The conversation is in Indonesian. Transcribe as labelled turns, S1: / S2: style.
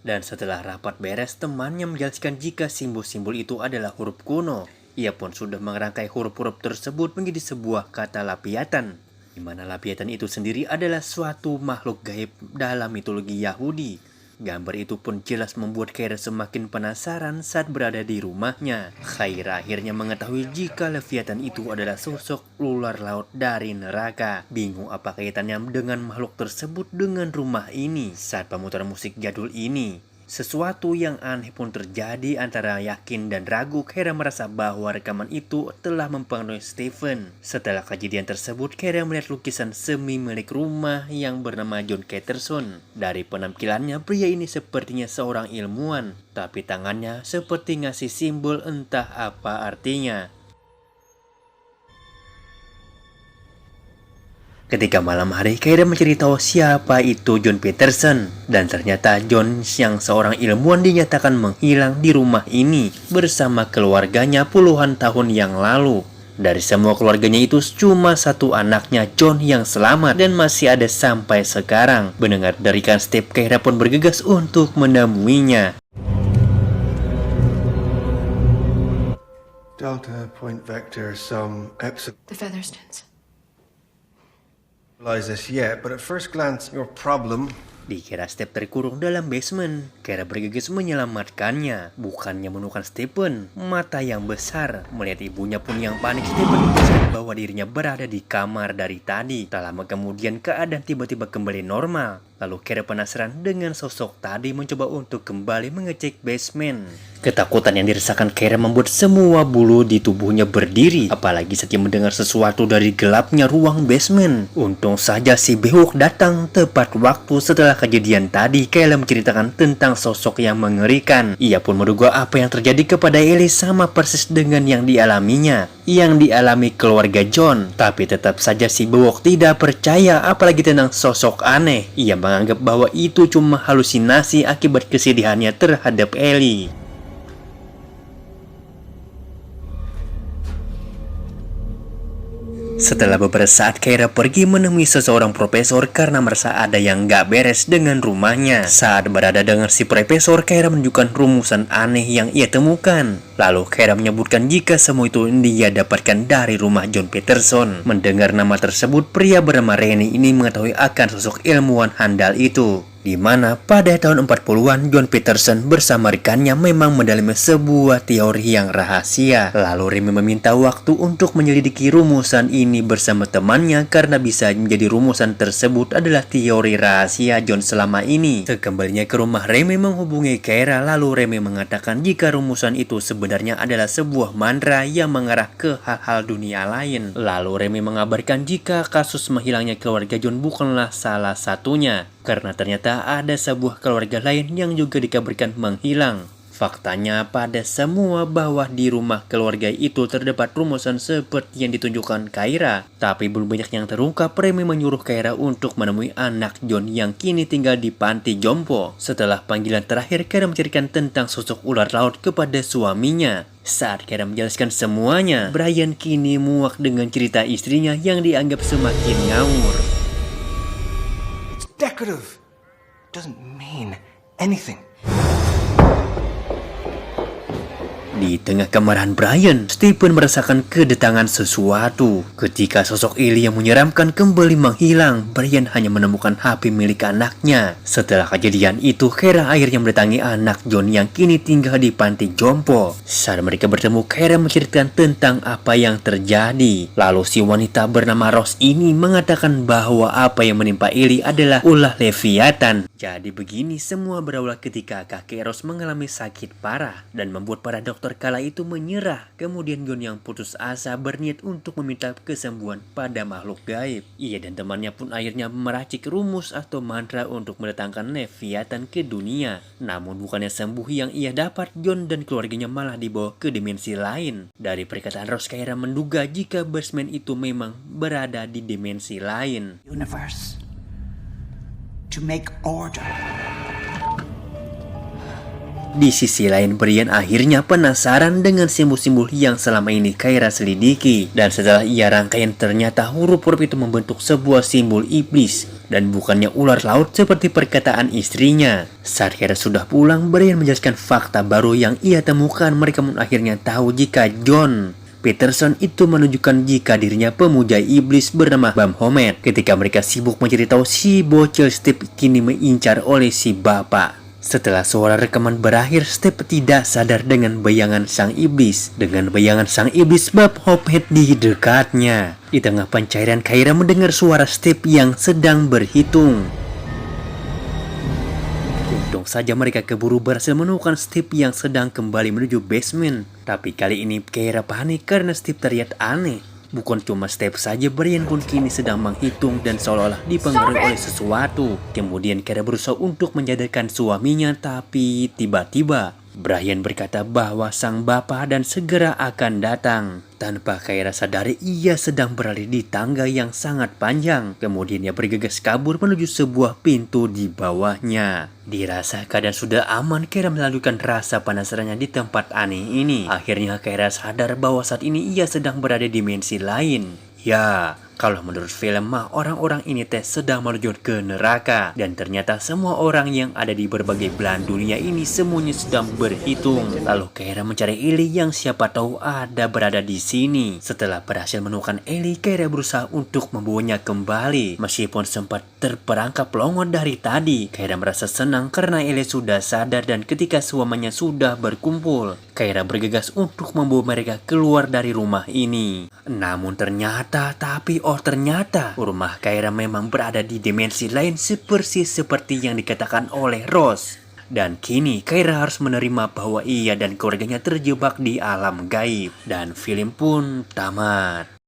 S1: Dan setelah rapat beres, temannya menjelaskan jika simbol-simbol itu adalah huruf kuno. Ia pun sudah mengerangkai huruf-huruf tersebut menjadi sebuah kata lapiatan, di mana lapiatan itu sendiri adalah suatu makhluk gaib dalam mitologi Yahudi. Gambar itu pun jelas membuat Khaira semakin penasaran saat berada di rumahnya. Khaira akhirnya mengetahui jika Leviathan itu adalah sosok ular laut dari neraka. Bingung apa kaitannya dengan makhluk tersebut dengan rumah ini. Saat pemutaran musik jadul ini, sesuatu yang aneh pun terjadi antara yakin dan ragu. Khaira merasa bahwa rekaman itu telah mempengaruhi Stephen. Setelah kejadian tersebut, Khaira melihat lukisan semi milik rumah yang bernama John Peterson. Dari penampilannya, pria ini sepertinya seorang ilmuwan, tapi tangannya seperti ngasih simbol entah apa artinya. Ketika malam hari, Khaira mencari tahu siapa itu John Peterson. Dan ternyata John yang seorang ilmuwan dinyatakan menghilang di rumah ini bersama keluarganya puluhan tahun yang lalu. Dari semua keluarganya itu cuma satu anaknya John yang selamat dan masih ada sampai sekarang. Mendengar dari Steve, Khaira pun bergegas untuk menemuinya.
S2: Delta point vector some
S3: The Featherstones.
S2: realize this yet, but at first glance, your problem.
S1: Dikira Steve terkurung dalam basement, Khaira bergegas menyelamatkannya. Bukannya menemukan Stephen, mata yang besar. Melihat ibunya pun yang panik, Stephen sadar bahwa dirinya berada di kamar dari tadi. Tak lama kemudian keadaan tiba-tiba kembali normal. Lalu Khaira penasaran dengan sosok tadi mencoba untuk kembali mengecek basement. Ketakutan yang dirasakan Khaira membuat semua bulu di tubuhnya berdiri. Apalagi saat mendengar sesuatu dari gelapnya ruang basement. Untung saja si Beowulf datang tepat waktu setelah kejadian tadi. Khaira menceritakan tentang sosok yang mengerikan. Ia pun menduga apa yang terjadi kepada Ellie sama persis dengan yang dialaminya, yang dialami keluarga John. Tapi tetap saja si Beowulf tidak percaya apalagi tentang sosok aneh. Ia menganggap bahwa itu cuma halusinasi akibat kesedihannya terhadap Ellie. Setelah beberapa saat, Khaira pergi menemui seseorang profesor karena merasa ada yang gak beres dengan rumahnya. Saat berada dengan si profesor, Khaira menunjukkan rumusan aneh yang ia temukan. Lalu Khaira menyebutkan jika semua itu dia dapatkan dari rumah John Peterson. Mendengar nama tersebut, pria bernama Rennie ini mengetahui akan sosok ilmuwan handal itu, di mana pada tahun 40-an John Peterson bersama rekannya memang mendalami sebuah teori yang rahasia. Lalu Remy meminta waktu untuk menyelidiki rumusan ini bersama temannya karena bisa menjadi rumusan tersebut adalah teori rahasia John selama ini. Sekembalinya ke rumah, Remy menghubungi Khaira. Lalu Remy mengatakan jika rumusan itu sebenarnya adalah sebuah mantra yang mengarah ke hal-hal dunia lain. Lalu Remy mengabarkan jika kasus menghilangnya keluarga John bukanlah salah satunya, karena ternyata ada sebuah keluarga lain yang juga dikabarkan menghilang. Faktanya pada semua bahwa di rumah keluarga itu terdapat rumusan seperti yang ditunjukkan Khaira. Tapi belum banyak yang terungkap. Remy menyuruh Khaira untuk menemui anak John yang kini tinggal di panti jompo. Setelah panggilan terakhir, Khaira menceritakan tentang sosok ular laut kepada suaminya. Saat Khaira menjelaskan semuanya, Brian kini muak dengan cerita istrinya yang dianggap semakin ngawur.
S2: It's decorative. Doesn't mean anything.
S1: Di tengah kemarahan Brian, Stephen merasakan kedatangan sesuatu. Ketika sosok Ellie yang menyeramkan kembali menghilang, Brian hanya menemukan HP milik anaknya. Setelah kejadian itu, Khaira akhirnya mendatangi anak John yang kini tinggal di panti jompo. Saat mereka bertemu, Khaira menceritakan tentang apa yang terjadi. Lalu si wanita bernama Rose ini mengatakan bahwa apa yang menimpa Ellie adalah ulah Leviathan. Jadi begini semua berawal ketika kakek Rose mengalami sakit parah dan membuat para dokter kala itu menyerah. Kemudian John yang putus asa berniat untuk meminta kesembuhan pada makhluk gaib. Ia dan temannya pun akhirnya meracik rumus atau mantra untuk mendatangkan Leviathan ke dunia. Namun bukannya sembuh yang ia dapat, John dan keluarganya malah dibawa ke dimensi lain. Dari perkataan Rose, Khaira menduga jika basement itu memang berada di dimensi lain.
S4: Universe to make order.
S1: Di sisi lain, Brian akhirnya penasaran dengan simbol-simbol yang selama ini Khaira selidiki. Dan setelah ia rangkaian, ternyata huruf-huruf itu membentuk sebuah simbol iblis dan bukannya ular laut seperti perkataan istrinya. Saat Kaira sudah pulang, Brian menjelaskan fakta baru yang ia temukan. Mereka pun akhirnya tahu jika John Peterson itu menunjukkan jika dirinya pemuja iblis bernama Baphomet. Ketika mereka sibuk mencari tahu, si bocil Steve kini mengincar oleh si bapak. Setelah suara rekaman berakhir, Steve tidak sadar dengan bayangan sang iblis. Dengan bayangan sang iblis, Baphomet di dekatnya. Di tengah pencairan, Kaira mendengar suara Steve yang sedang berhitung. Untung saja mereka keburu berhasil menemukan Steve yang sedang kembali menuju basement. Tapi kali ini Kaira panik karena Steve terlihat aneh. Bukan cuma Steve saja, Brian pun kini sedang menghitung dan seolah-olah dipengaruhi oleh sesuatu. Kemudian Kaira berusaha untuk menyadarkan suaminya, tapi tiba-tiba Brian berkata bahwa sang bapak dan segera akan datang. Tanpa Kaira sadari, ia sedang berada di tangga yang sangat panjang. Kemudian ia bergegas kabur menuju sebuah pintu di bawahnya. Dirasa keadaan sudah aman, Kaira melakukan rasa penasarannya di tempat aneh ini. Akhirnya Kaira sadar bahwa saat ini ia sedang berada di dimensi lain. Ya, kalau menurut film mah orang-orang ini sedang menuju ke neraka. Dan ternyata semua orang yang ada di berbagai belahan dunia ini semuanya sedang berhitung. Lalu Kaira mencari Ellie yang siapa tahu ada berada di sini. Setelah berhasil menemukan Ellie, Kaira berusaha untuk membawanya kembali. Meskipun sempat terperangkap longot dari tadi, Kaira merasa senang karena Ellie sudah sadar dan ketika suaminya sudah berkumpul, Kaira bergegas untuk membawa mereka keluar dari rumah ini. Namun ternyata rumah Kaira memang berada di dimensi lain seperti yang dikatakan oleh Rose. Dan kini Kaira harus menerima bahwa ia dan keluarganya terjebak di alam gaib. Dan film pun tamat.